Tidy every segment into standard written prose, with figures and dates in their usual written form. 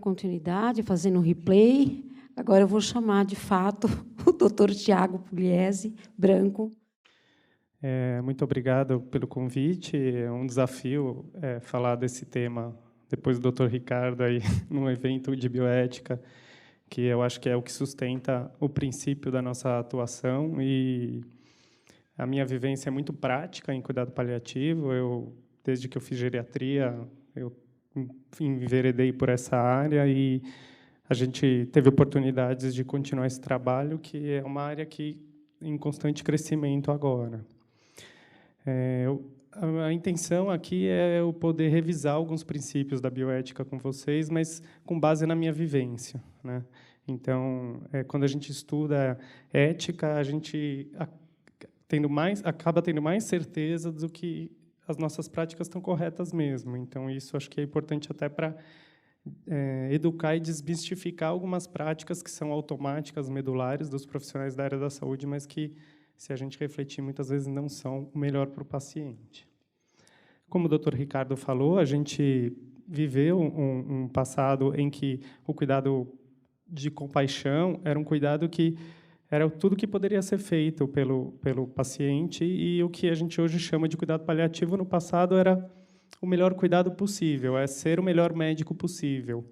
continuidade, fazendo um replay. Agora eu vou chamar, de fato, o doutor Tiago Pugliese, branco. Muito obrigado pelo convite. É um desafio falar desse tema depois do Dr. Ricardo aí num evento de bioética, que eu acho que é o que sustenta o princípio da nossa atuação, e a minha vivência é muito prática em cuidado paliativo. Desde que eu fiz geriatria, eu enveredei por essa área, e a gente teve oportunidades de continuar esse trabalho, que é uma área que em constante crescimento agora. A intenção aqui é eu poder revisar alguns princípios da bioética com vocês, mas com base na minha vivência, né? Então, quando a gente estuda ética, a gente acaba tendo mais certeza do que as nossas práticas estão corretas mesmo. Então, isso acho que é importante até para educar e desmistificar algumas práticas que são automáticas, medulares dos profissionais da área da saúde, mas que, se a gente refletir, muitas vezes não são o melhor para o paciente. Como o Dr. Ricardo falou, a gente viveu um passado em que o cuidado de compaixão era um cuidado que era tudo que poderia ser feito pelo paciente, e o que a gente hoje chama de cuidado paliativo, no passado, era o melhor cuidado possível, é ser o melhor médico possível.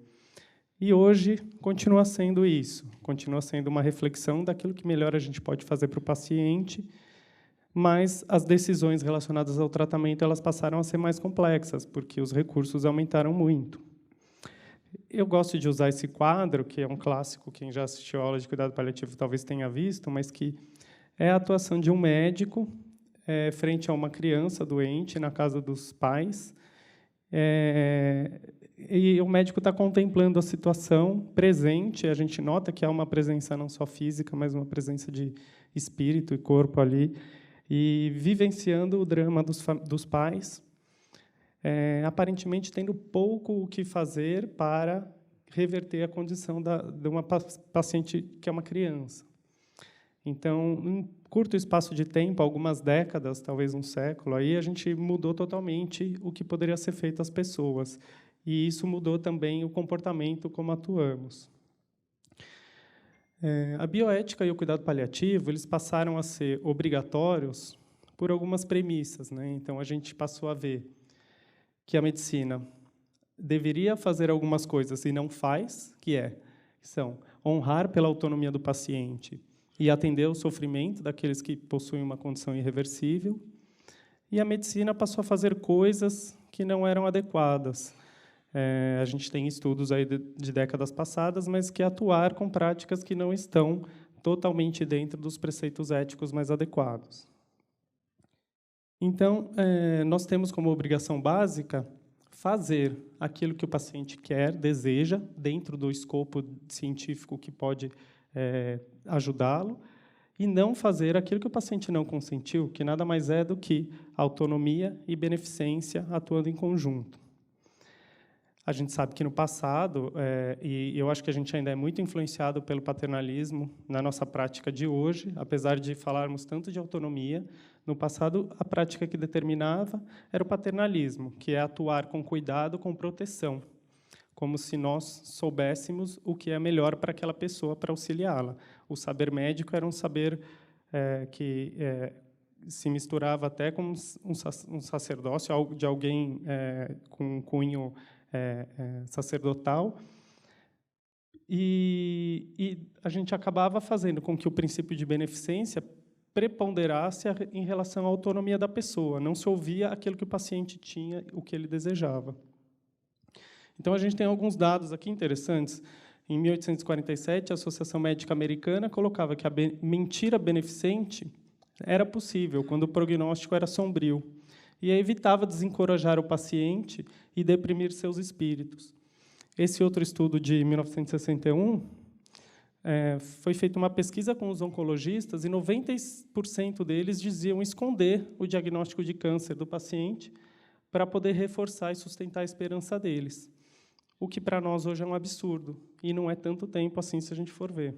E hoje continua sendo isso, continua sendo uma reflexão daquilo que melhor a gente pode fazer para o paciente, mas as decisões relacionadas ao tratamento elas passaram a ser mais complexas, porque os recursos aumentaram muito. Eu gosto de usar esse quadro, que é um clássico, quem já assistiu a aula de cuidado paliativo talvez tenha visto, mas que é a atuação de um médico frente a uma criança doente na casa dos pais, e o médico está contemplando a situação presente. A gente nota que há uma presença não só física, mas uma presença de espírito e corpo ali, e vivenciando o drama dos pais, aparentemente tendo pouco o que fazer para reverter a condição de uma paciente que é uma criança. Então, em curto espaço de tempo, algumas décadas, talvez um século, aí a gente mudou totalmente o que poderia ser feito às pessoas. E isso mudou também o comportamento como atuamos. A bioética e o cuidado paliativo eles passaram a ser obrigatórios por algumas premissas, né? Então, a gente passou a ver que a medicina deveria fazer algumas coisas e não faz, que são honrar pela autonomia do paciente e atender o sofrimento daqueles que possuem uma condição irreversível. E a medicina passou a fazer coisas que não eram adequadas. A gente tem estudos aí de décadas passadas, mas que atuar com práticas que não estão totalmente dentro dos preceitos éticos mais adequados. Então, nós temos como obrigação básica fazer aquilo que o paciente quer, deseja, dentro do escopo científico que pode ajudá-lo, e não fazer aquilo que o paciente não consentiu, que nada mais é do que autonomia e beneficência atuando em conjunto. A gente sabe que no passado, e eu acho que a gente ainda é muito influenciado pelo paternalismo na nossa prática de hoje, apesar de falarmos tanto de autonomia, no passado a prática que determinava era o paternalismo, que é atuar com cuidado, com proteção, como se nós soubéssemos o que é melhor para aquela pessoa, para auxiliá-la. O saber médico era um saber que se misturava até com um sacerdócio de alguém com um cunho sacerdotal, e a gente acabava fazendo com que o princípio de beneficência preponderasse em relação à autonomia da pessoa. Não se ouvia aquilo que o paciente tinha, o que ele desejava. Então, a gente tem alguns dados aqui interessantes. Em 1847, a Associação Médica Americana colocava que a mentira beneficente era possível quando o prognóstico era sombrio, e evitava desencorajar o paciente e deprimir seus espíritos. Esse outro estudo de 1961 foi feita uma pesquisa com os oncologistas, e 90% deles diziam esconder o diagnóstico de câncer do paciente para poder reforçar e sustentar a esperança deles, o que para nós hoje é um absurdo, e não é tanto tempo assim se a gente for ver.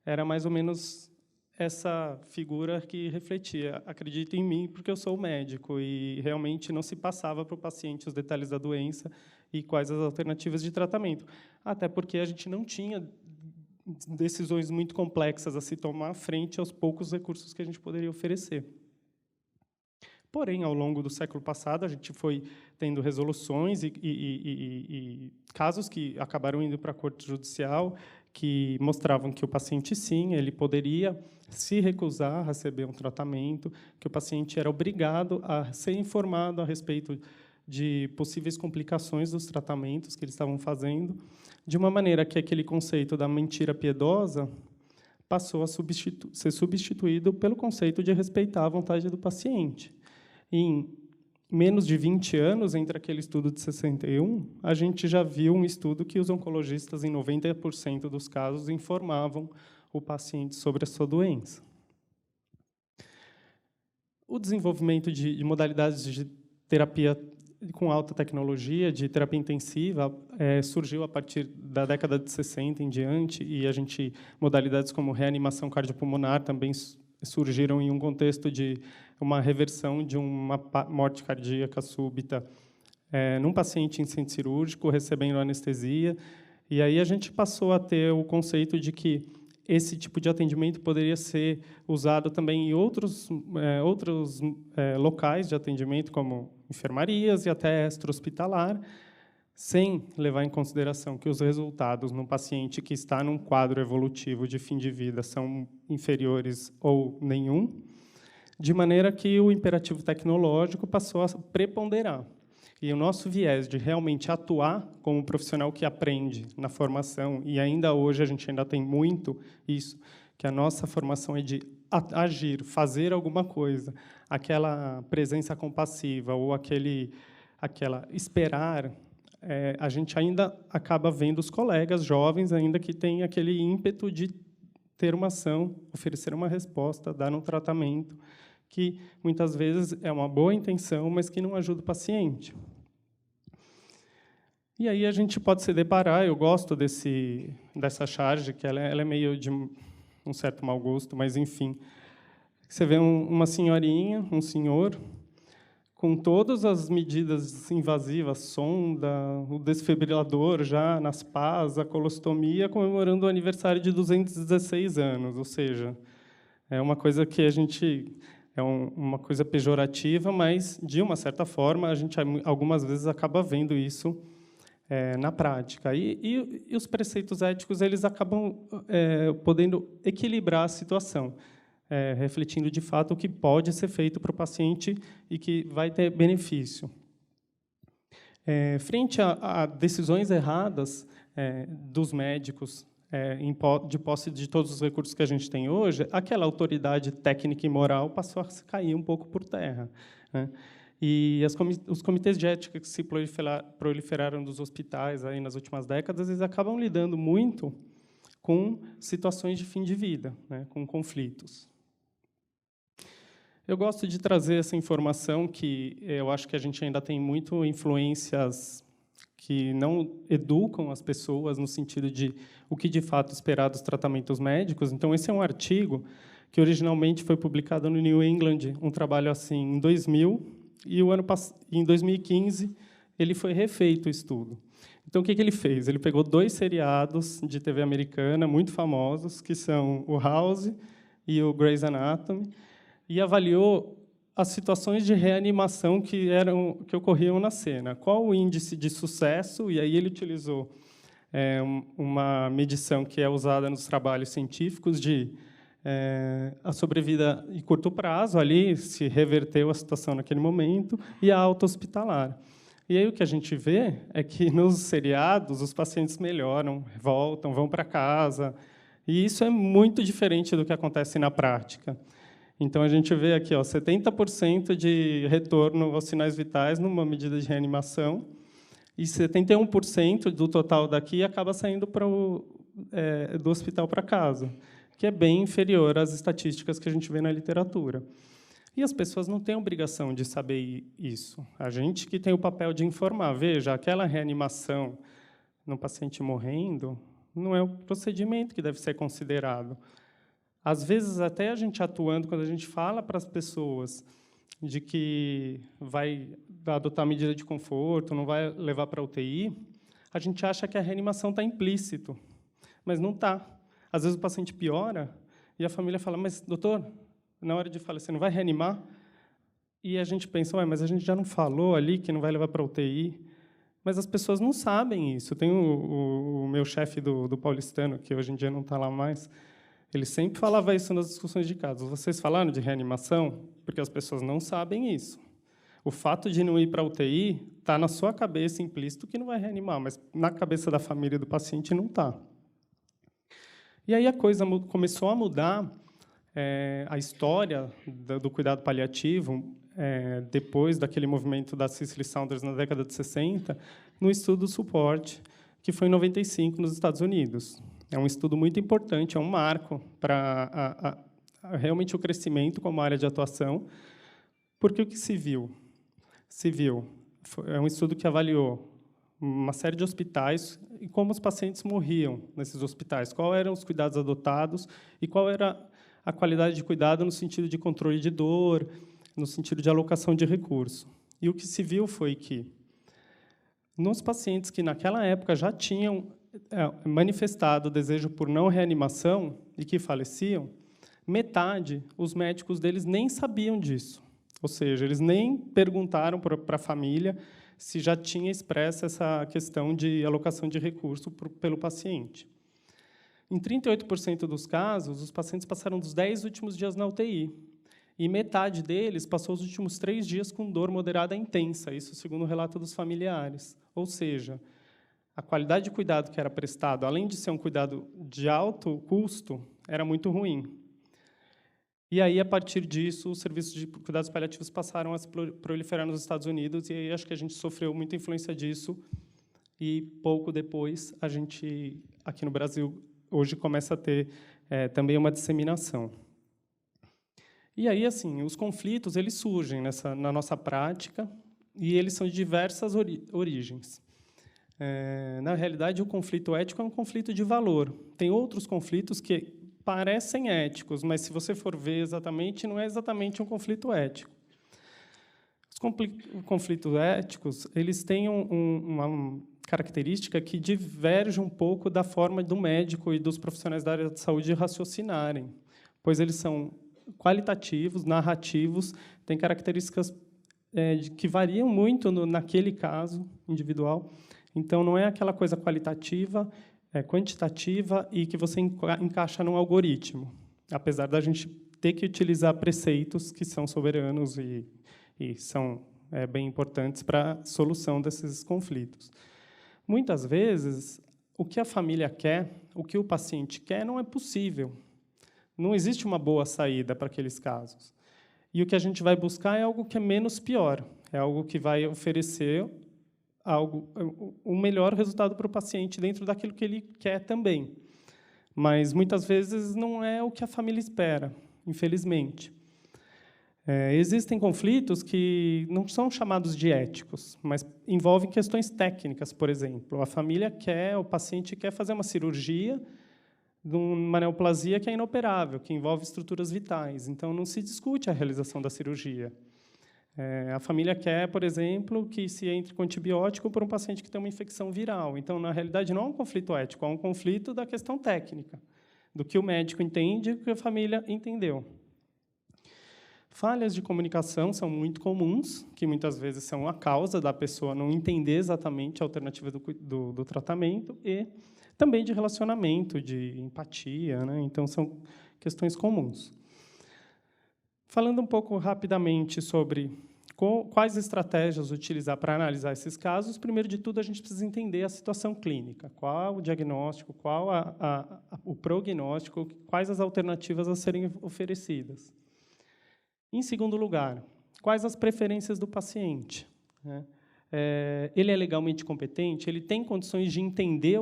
Era mais ou menos essa figura que refletia: acredite em mim, porque eu sou médico, e realmente não se passava para o paciente os detalhes da doença e quais as alternativas de tratamento. Até porque a gente não tinha decisões muito complexas a se tomar frente aos poucos recursos que a gente poderia oferecer. Porém, ao longo do século passado, a gente foi tendo resoluções e casos que acabaram indo para a Corte Judicial, que mostravam que o paciente, sim, ele poderia se recusar a receber um tratamento, que o paciente era obrigado a ser informado a respeito de possíveis complicações dos tratamentos que eles estavam fazendo, de uma maneira que aquele conceito da mentira piedosa passou a ser substituído pelo conceito de respeitar a vontade do paciente. Em menos de 20 anos, entre aquele estudo de 61, a gente já viu um estudo que os oncologistas, em 90% dos casos, informavam o paciente sobre a sua doença. O desenvolvimento de modalidades de terapia com alta tecnologia, de terapia intensiva, surgiu a partir da década de 60 em diante, e modalidades como reanimação cardiopulmonar também surgiram em um contexto de uma reversão de uma morte cardíaca súbita num paciente em centro cirúrgico, recebendo anestesia. E aí a gente passou a ter o conceito de que esse tipo de atendimento poderia ser usado também em outros locais de atendimento, como enfermarias e até extra-hospitalar, sem levar em consideração que os resultados num paciente que está num quadro evolutivo de fim de vida são inferiores ou nenhum, de maneira que o imperativo tecnológico passou a preponderar. E o nosso viés de realmente atuar como profissional que aprende na formação, e ainda hoje a gente ainda tem muito isso, que a nossa formação é de agir, fazer alguma coisa, aquela presença compassiva ou aquela esperar, a gente ainda acaba vendo os colegas jovens ainda que têm aquele ímpeto de ter uma ação, oferecer uma resposta, dar um tratamento, que muitas vezes é uma boa intenção, mas que não ajuda o paciente. E aí a gente pode se deparar, eu gosto dessa charge, que ela é meio de um certo mau gosto, mas, enfim. Você vê uma senhorinha, um senhor, com todas as medidas invasivas, sonda, o desfibrilador já nas pás, a colostomia, comemorando o aniversário de 216 anos, ou seja, é uma coisa que a gente... uma coisa pejorativa, mas, de uma certa forma, a gente, algumas vezes, acaba vendo isso na prática. E os preceitos éticos eles acabam podendo equilibrar a situação, refletindo, de fato, o que pode ser feito para o paciente e que vai ter benefício. Frente a decisões erradas dos médicos, de posse de todos os recursos que a gente tem hoje, aquela autoridade técnica e moral passou a cair um pouco por terra, né? E os comitês de ética que se proliferaram dos hospitais aí nas últimas décadas, eles acabam lidando muito com situações de fim de vida, né, com conflitos. Eu gosto de trazer essa informação que eu acho que a gente ainda tem muito influências que não educam as pessoas no sentido de o que, de fato, esperar dos tratamentos médicos. Então, esse é um artigo que originalmente foi publicado no New England, um trabalho assim em 2000, e em 2015 ele foi refeito o estudo. Então, o que ele fez? Ele pegou 2 seriados de TV americana muito famosos, que são o House e o Grey's Anatomy, e avaliou as situações de reanimação que ocorriam na cena. Qual o índice de sucesso? E aí ele utilizou uma medição que é usada nos trabalhos científicos de a sobrevida em curto prazo, ali se reverteu a situação naquele momento, e a alta hospitalar. E aí o que a gente vê é que nos seriados os pacientes melhoram, voltam, vão para casa, e isso é muito diferente do que acontece na prática. Então, a gente vê aqui 70% de retorno aos sinais vitais numa medida de reanimação, e 71% do total daqui acaba saindo do hospital para casa, que é bem inferior às estatísticas que a gente vê na literatura. E as pessoas não têm obrigação de saber isso. A gente que tem o papel de informar. Veja, aquela reanimação no paciente morrendo não é o procedimento que deve ser considerado. Às vezes, até a gente atuando, quando a gente fala para as pessoas de que vai adotar medida de conforto, não vai levar para a UTI, a gente acha que a reanimação está implícito, mas não está. Às vezes o paciente piora e a família fala, mas, doutor, na hora de falecer, não vai reanimar? E a gente pensa, ué, mas a gente já não falou ali que não vai levar para a UTI? Mas as pessoas não sabem isso. Tem o meu chefe do Paulistano, que hoje em dia não está lá mais, ele sempre falava isso nas discussões de casos. Vocês falaram de reanimação? Porque as pessoas não sabem isso. O fato de não ir para a UTI está na sua cabeça implícito que não vai reanimar, mas na cabeça da família do paciente não está. E aí a coisa começou a mudar, a história do cuidado paliativo, depois daquele movimento da Cicely Saunders na década de 60, no estudo Support, que foi em 95 nos Estados Unidos. É um estudo muito importante, é um marco para realmente o crescimento como área de atuação, porque o que se viu? É um estudo que avaliou uma série de hospitais e como os pacientes morriam nesses hospitais, quais eram os cuidados adotados e qual era a qualidade de cuidado no sentido de controle de dor, no sentido de alocação de recurso. E o que se viu foi que, nos pacientes que, naquela época, já tinham manifestado o desejo por não reanimação e que faleciam, metade, os médicos deles nem sabiam disso. Ou seja, eles nem perguntaram para a família se já tinha expressa essa questão de alocação de recurso pelo paciente. Em 38% dos casos, os pacientes passaram dos 10 últimos dias na UTI, e metade deles passou os últimos 3 dias com dor moderada intensa, isso segundo o relato dos familiares. Ou seja, a qualidade de cuidado que era prestado, além de ser um cuidado de alto custo, era muito ruim. E aí, a partir disso, os serviços de cuidados paliativos passaram a se proliferar nos Estados Unidos, e aí acho que a gente sofreu muita influência disso, e pouco depois, a gente, aqui no Brasil, hoje começa a ter também uma disseminação. E aí, assim, os conflitos eles surgem na nossa prática, e eles são de diversas origens. Na realidade, o conflito ético é um conflito de valor. Tem outros conflitos que parecem éticos, mas, se você for ver exatamente, não é exatamente um conflito ético. Os conflitos éticos eles têm uma característica que diverge um pouco da forma do médico e dos profissionais da área de saúde raciocinarem, pois eles são qualitativos, narrativos, têm características que variam muito naquele caso individual. Então, não é aquela coisa qualitativa, quantitativa e que você encaixa num algoritmo, apesar da gente ter que utilizar preceitos que são soberanos e são bem importantes para a solução desses conflitos. Muitas vezes, o que a família quer, o que o paciente quer, não é possível. Não existe uma boa saída para aqueles casos. E o que a gente vai buscar é algo que é menos pior, é algo que vai oferecer um melhor resultado para o paciente dentro daquilo que ele quer também. Mas, muitas vezes, não é o que a família espera, infelizmente. Existem conflitos que não são chamados de éticos, mas envolvem questões técnicas, por exemplo. A família o paciente quer fazer uma cirurgia de uma neoplasia que é inoperável, que envolve estruturas vitais. Então, não se discute a realização da cirurgia. A família quer, por exemplo, que se entre com antibiótico por um paciente que tem uma infecção viral. Então, na realidade, não é um conflito ético, é um conflito da questão técnica, do que o médico entende e do que a família entendeu. Falhas de comunicação são muito comuns, que muitas vezes são a causa da pessoa não entender exatamente a alternativa do tratamento, e também de relacionamento, de empatia, né? Então, são questões comuns. Falando um pouco rapidamente sobre quais estratégias utilizar para analisar esses casos, primeiro de tudo, a gente precisa entender a situação clínica, qual o diagnóstico, qual o prognóstico, quais as alternativas a serem oferecidas. Em segundo lugar, quais as preferências do paciente, né? Ele é legalmente competente? Ele tem condições de entender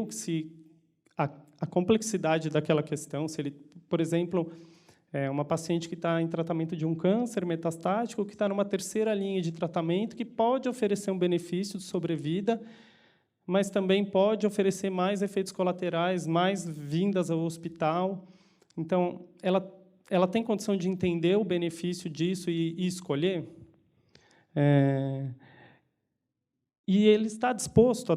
a complexidade daquela questão? Se ele, por exemplo, uma paciente que está em tratamento de um câncer metastático, que está numa terceira linha de tratamento, que pode oferecer um benefício de sobrevida, mas também pode oferecer mais efeitos colaterais, mais vindas ao hospital. Então, ela tem condição de entender o benefício disso e escolher? E ele está disposto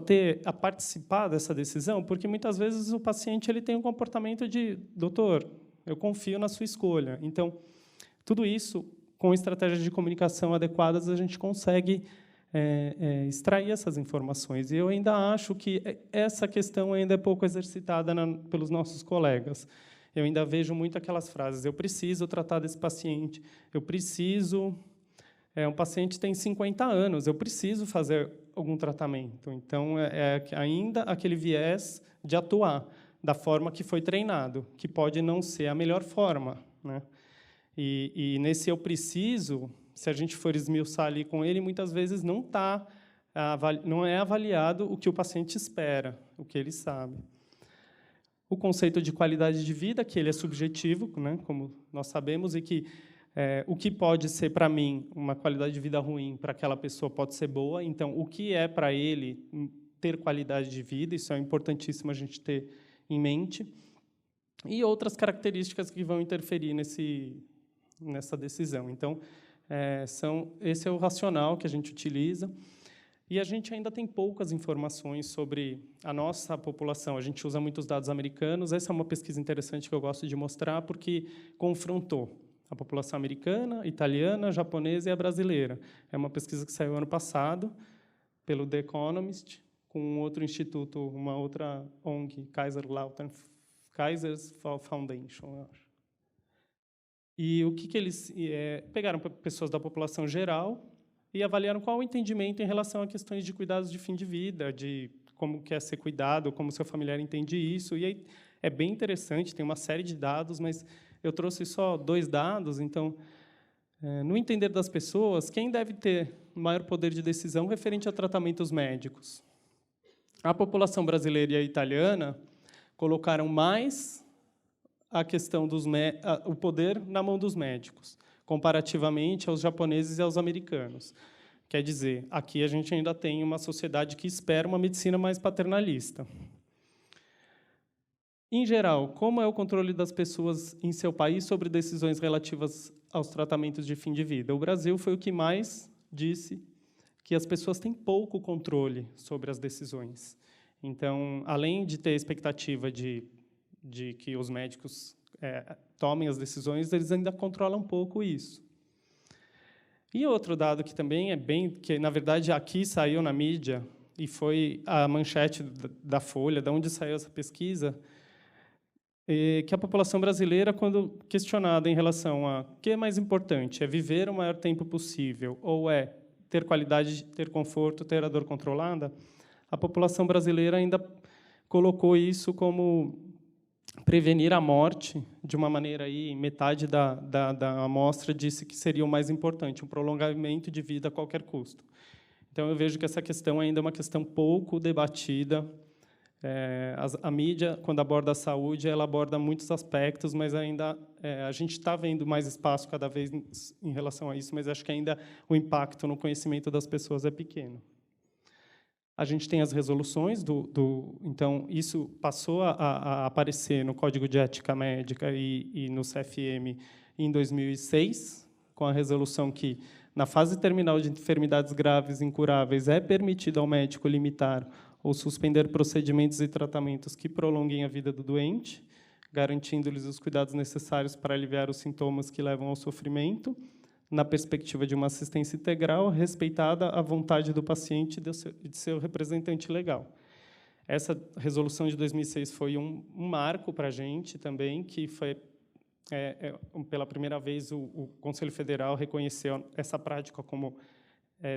a participar dessa decisão? Porque, muitas vezes, o paciente ele tem um comportamento de, doutor, eu confio na sua escolha. Então, tudo isso, com estratégias de comunicação adequadas, a gente consegue extrair essas informações. E eu ainda acho que essa questão ainda é pouco exercitada pelos nossos colegas. Eu ainda vejo muito aquelas frases, eu preciso tratar desse paciente, eu preciso... um paciente tem 50 anos, eu preciso fazer algum tratamento. Então, ainda aquele viés de atuar da forma que foi treinado, que pode não ser a melhor forma, né? E nesse eu preciso, se a gente for esmiuçar ali com ele, muitas vezes não é avaliado o que o paciente espera, o que ele sabe. O conceito de qualidade de vida, que ele é subjetivo, né, como nós sabemos, e que o que pode ser, para mim, uma qualidade de vida ruim, para aquela pessoa pode ser boa. Então, o que é para ele ter qualidade de vida, isso é importantíssimo a gente ter em mente. E outras características que vão interferir nessa decisão. Então, esse é o racional que a gente utiliza. E a gente ainda tem poucas informações sobre a nossa população. A gente usa muitos dados americanos. Essa é uma pesquisa interessante que eu gosto de mostrar, porque confrontou a população americana, italiana, japonesa e a brasileira. É uma pesquisa que saiu ano passado pelo The Economist, com um outro instituto, uma outra ONG, Kaiser's Foundation, eu acho. E o que eles pegaram pessoas da população geral e avaliaram qual o entendimento em relação a questões de cuidados de fim de vida, de como quer ser cuidado, como seu familiar entende isso. E aí é bem interessante, tem uma série de dados, mas eu trouxe só 2 dados. Então, no entender das pessoas, quem deve ter maior poder de decisão referente a tratamentos médicos? A população brasileira e a italiana colocaram mais a questão o poder na mão dos médicos, comparativamente aos japoneses e aos americanos. Quer dizer, aqui a gente ainda tem uma sociedade que espera uma medicina mais paternalista. Em geral, como é o controle das pessoas em seu país sobre decisões relativas aos tratamentos de fim de vida? O Brasil foi o que mais disse que as pessoas têm pouco controle sobre as decisões. Então, além de ter a expectativa de que os médicos tomem as decisões, eles ainda controlam um pouco isso. E outro dado que também que na verdade aqui saiu na mídia e foi a manchete da Folha, de onde saiu essa pesquisa, que a população brasileira, quando questionada em relação a o que é mais importante, é viver o maior tempo possível ou é ter qualidade, ter conforto, ter a dor controlada, a população brasileira ainda colocou isso como prevenir a morte, de uma maneira aí, metade da amostra disse que seria o mais importante, um prolongamento de vida a qualquer custo. Então, eu vejo que essa questão ainda é uma questão pouco debatida. A mídia, quando aborda a saúde, ela aborda muitos aspectos, mas ainda a gente está vendo mais espaço cada vez em relação a isso, mas acho que ainda o impacto no conhecimento das pessoas é pequeno. A gente tem as resoluções então, isso passou a aparecer no Código de Ética Médica e no CFM em 2006, com a resolução que, na fase terminal de enfermidades graves e incuráveis, é permitido ao médico limitar ou suspender procedimentos e tratamentos que prolonguem a vida do doente, garantindo-lhes os cuidados necessários para aliviar os sintomas que levam ao sofrimento, na perspectiva de uma assistência integral, respeitada a vontade do paciente e de seu representante legal. Essa resolução de 2006 foi um marco para a gente também, que foi, pela primeira vez, o Conselho Federal reconheceu essa prática como,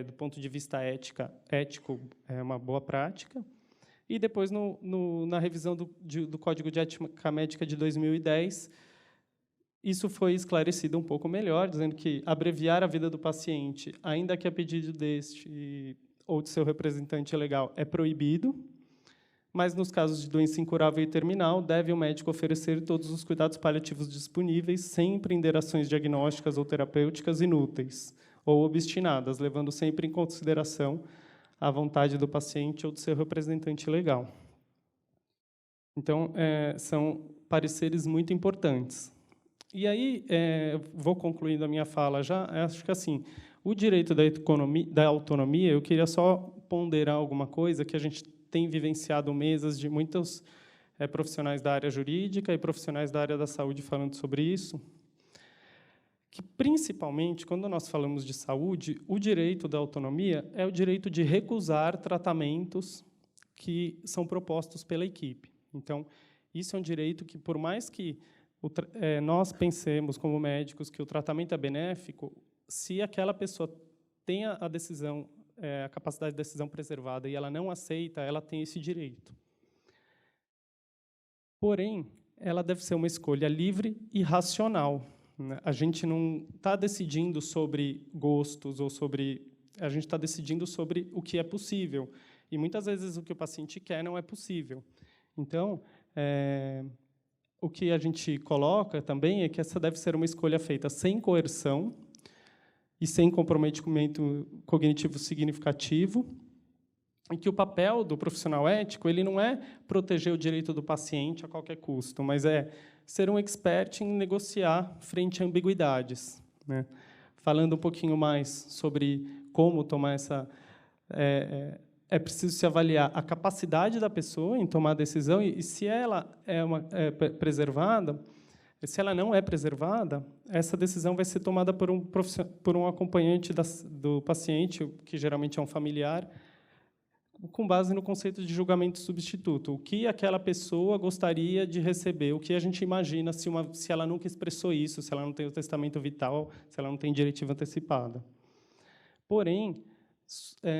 do ponto de vista ético, uma boa prática. E depois, na revisão do Código de Ética Médica de 2010, isso foi esclarecido um pouco melhor, dizendo que abreviar a vida do paciente, ainda que a pedido deste ou de seu representante legal, é proibido, mas, nos casos de doença incurável e terminal, deve o médico oferecer todos os cuidados paliativos disponíveis, sem empreender ações diagnósticas ou terapêuticas inúteis ou obstinadas, levando sempre em consideração a vontade do paciente ou do seu representante legal. Então, são pareceres muito importantes. E aí, vou concluindo a minha fala já, acho que assim, o direito da autonomia, eu queria só ponderar alguma coisa que a gente tem vivenciado mesas de muitos profissionais da área jurídica e profissionais da área da saúde falando sobre isso, que, principalmente, quando nós falamos de saúde, o direito da autonomia é o direito de recusar tratamentos que são propostos pela equipe. Então, isso é um direito que, por mais que nós pensemos, como médicos, que o tratamento é benéfico, se aquela pessoa tem a decisão, a capacidade de decisão preservada e ela não aceita, ela tem esse direito. Porém, ela deve ser uma escolha livre e racional. A gente não está decidindo sobre gostos ou sobre... A gente está decidindo sobre o que é possível. E, muitas vezes, o que o paciente quer não é possível. Então, o que a gente coloca também é que essa deve ser uma escolha feita sem coerção e sem comprometimento cognitivo significativo, e que o papel do profissional ético ele não é proteger o direito do paciente a qualquer custo, mas é ser um expert em negociar frente a ambiguidades, né? Falando um pouquinho mais sobre como tomar essa... É preciso se avaliar a capacidade da pessoa em tomar a decisão e se ela é preservada, se ela não é preservada, essa decisão vai ser tomada por um acompanhante do paciente, que geralmente é um familiar, com base no conceito de julgamento substituto. O que aquela pessoa gostaria de receber, o que a gente imagina se ela nunca expressou isso, se ela não tem o testamento vital, se ela não tem diretiva antecipada. Porém,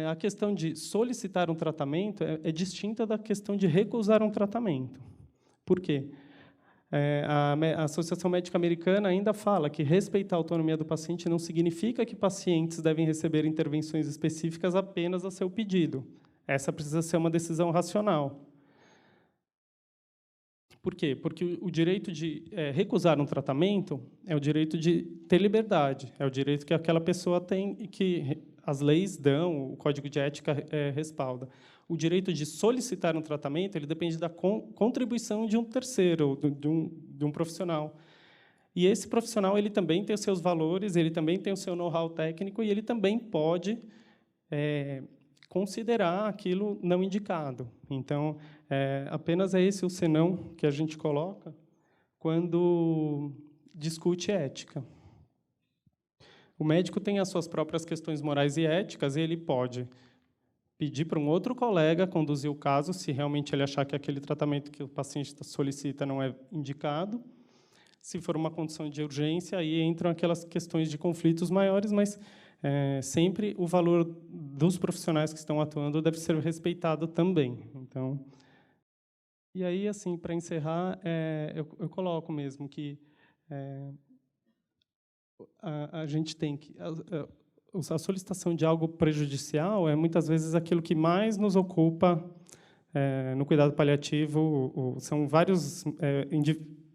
a questão de solicitar um tratamento é distinta da questão de recusar um tratamento. Por quê? A Associação Médica Americana ainda fala que respeitar a autonomia do paciente não significa que pacientes devem receber intervenções específicas apenas a seu pedido. Essa precisa ser uma decisão racional. Por quê? Porque o direito de recusar um tratamento é o direito de ter liberdade, é o direito que aquela pessoa tem e que as leis dão, o Código de Ética respalda. O direito de solicitar um tratamento ele depende da contribuição de um terceiro, de um profissional. E esse profissional ele também tem os seus valores, ele também tem o seu know-how técnico e ele também pode considerar aquilo não indicado. Então, apenas esse o senão que a gente coloca quando discute ética. O médico tem as suas próprias questões morais e éticas e ele pode pedir para um outro colega conduzir o caso, se realmente ele achar que aquele tratamento que o paciente solicita não é indicado. Se for uma condição de urgência, aí entram aquelas questões de conflitos maiores, mas sempre o valor dos profissionais que estão atuando deve ser respeitado também. Então, e aí, assim, para encerrar, eu coloco mesmo que a gente tem que... A solicitação de algo prejudicial é, muitas vezes, aquilo que mais nos ocupa no cuidado paliativo. São vários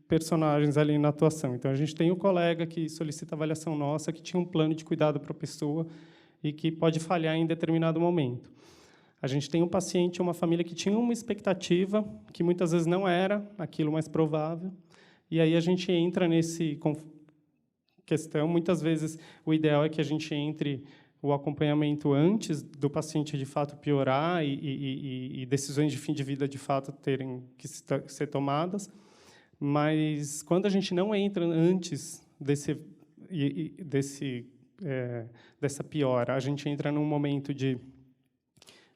personagens ali na atuação. Então, a gente tem o colega que solicita avaliação nossa, que tinha um plano de cuidado para a pessoa e que pode falhar em determinado momento. A gente tem um paciente, uma família que tinha uma expectativa, que muitas vezes não era aquilo mais provável, e aí a gente entra nesse questão. Muitas vezes, o ideal é que a gente entre o acompanhamento antes do paciente, de fato, piorar e decisões de fim de vida, de fato, terem que ser tomadas. Mas, quando a gente não entra antes dessa piora, a gente entra num momento de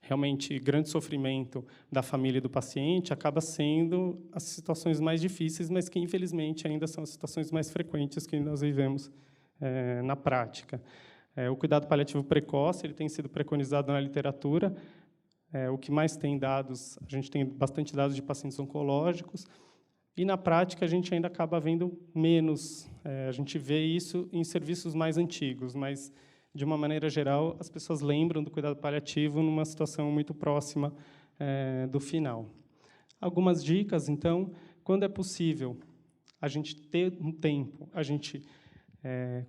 realmente grande sofrimento da família e do paciente, acaba sendo as situações mais difíceis, mas que, infelizmente, ainda são as situações mais frequentes que nós vivemos na prática. O cuidado paliativo precoce ele tem sido preconizado na literatura. O que mais tem dados, a gente tem bastante dados de pacientes oncológicos, e, na prática, a gente ainda acaba vendo menos. A gente vê isso em serviços mais antigos, mas, de uma maneira geral, as pessoas lembram do cuidado paliativo numa situação muito próxima do final. Algumas dicas, então: quando é possível a gente ter um tempo,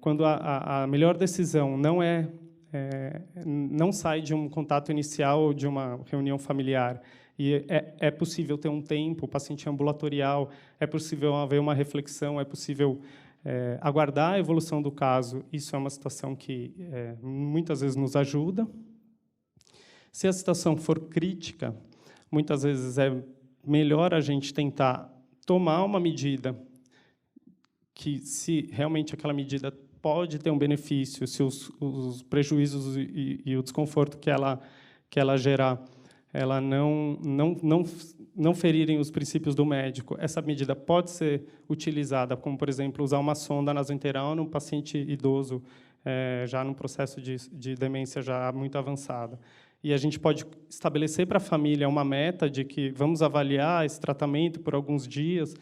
quando a melhor decisão não sai de um contato inicial ou de uma reunião familiar, E é possível ter um tempo, o paciente ambulatorial, é possível haver uma reflexão, é possível aguardar a evolução do caso. Isso é uma situação que muitas vezes nos ajuda. Se a situação for crítica, muitas vezes é melhor a gente tentar tomar uma medida que, se realmente aquela medida pode ter um benefício, se os prejuízos e o desconforto que ela gerar, ela não ferirem os princípios do médico, essa medida pode ser utilizada, como, por exemplo, usar uma sonda nasointeral num paciente idoso, já num processo de demência já muito avançada. E a gente pode estabelecer para a família uma meta de que vamos avaliar esse tratamento por alguns dias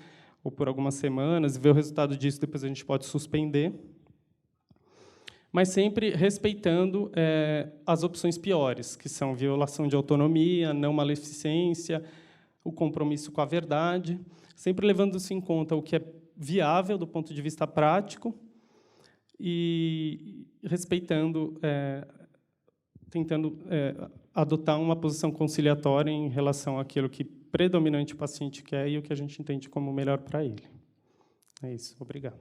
ou por algumas semanas, e ver o resultado disso, depois a gente pode suspender, mas sempre respeitando as opções piores, que são violação de autonomia, não maleficência, o compromisso com a verdade, sempre levando-se em conta o que é viável do ponto de vista prático e respeitando, tentando adotar uma posição conciliatória em relação àquilo que predominante o paciente quer e o que a gente entende como melhor para ele. É isso. Obrigado.